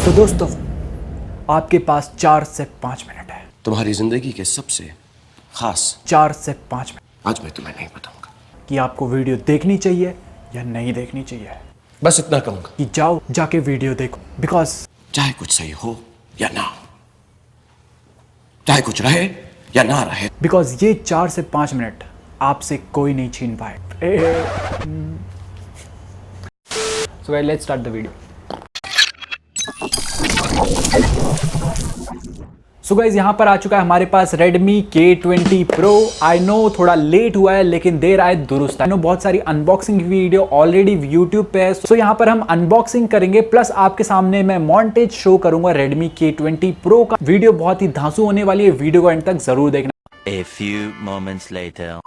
तो दोस्तों, आपके पास 4 से 5 मिनट है। तुम्हारी जिंदगी के सबसे खास 4 से 5 मिनट आज मैं तुम्हें नहीं बताऊंगा कि आपको वीडियो देखनी चाहिए या नहीं देखनी चाहिए। बस इतना कहूंगा कि जाओ जाके वीडियो देखो, बिकॉज चाहे कुछ सही हो या ना हो, चाहे कुछ रहे या ना रहे, बिकॉज ये 4 से 5 मिनट आपसे कोई नहीं छीन पाए। So guys, let's start the video. So guys, यहाँ पर आ चुका है हमारे पास Redmi K20 Pro। I know थोड़ा लेट हुआ है, लेकिन देर आए दुरुस्त। आई नो बहुत सारी अनबॉक्सिंग वीडियो ऑलरेडी YouTube पे है। सो यहाँ पर हम अनबॉक्सिंग करेंगे, प्लस आपके सामने मैं मॉन्टेज शो करूंगा Redmi K20 Pro का। वीडियो बहुत ही धांसू होने वाली है, वीडियो को एंड तक जरूर देखना। A few moments later.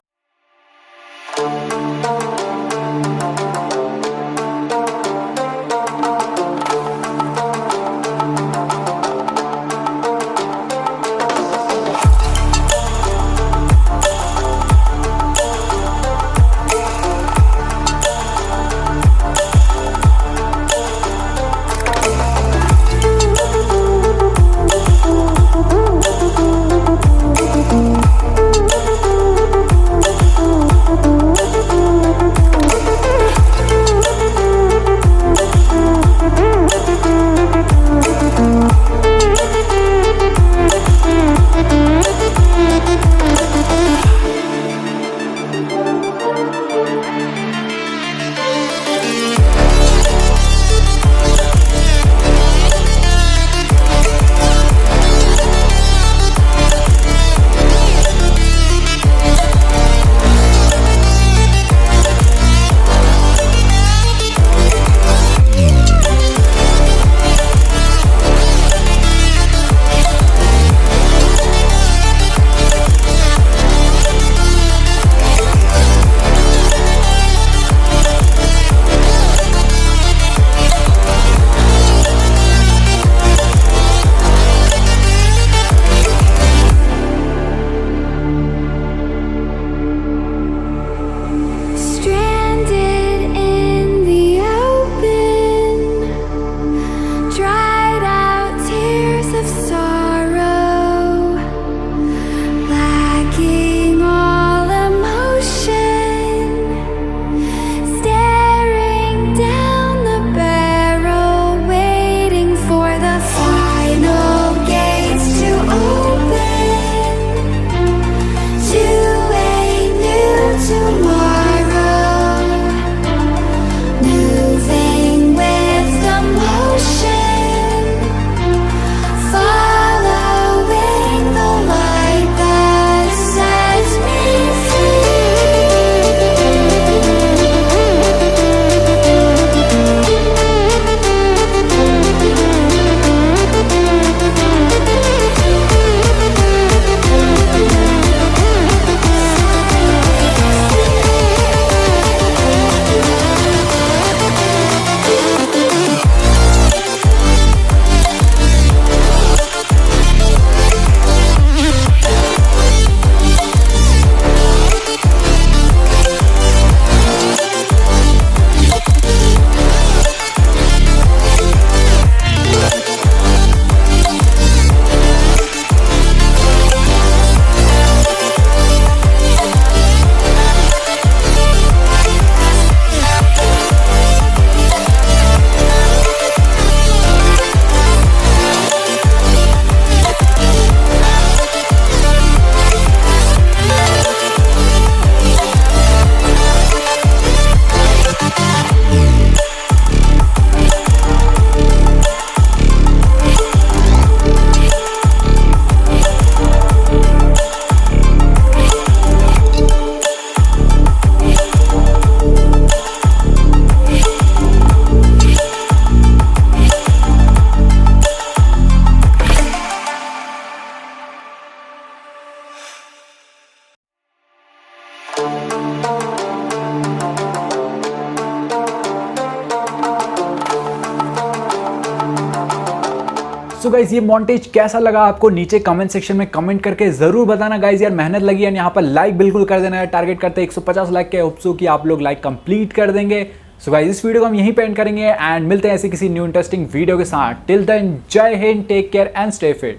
So guys, ये मॉन्टेज कैसा लगा आपको नीचे कमेंट सेक्शन में कमेंट करके जरूर बताना गाइज। यार मेहनत लगी है, यहाँ पर लाइक बिल्कुल कर देना है। टारगेट करते हैं 150 लाइक के, होप्स कि आप लोग लाइक कंप्लीट कर देंगे। सो गाइस इस वीडियो को हम यहीं पे एंड करेंगे एंड मिलते हैं ऐसे किसी न्यू इंटरेस्टिंग वीडियो के साथ। Till then Jai Hind, take care and stay fit.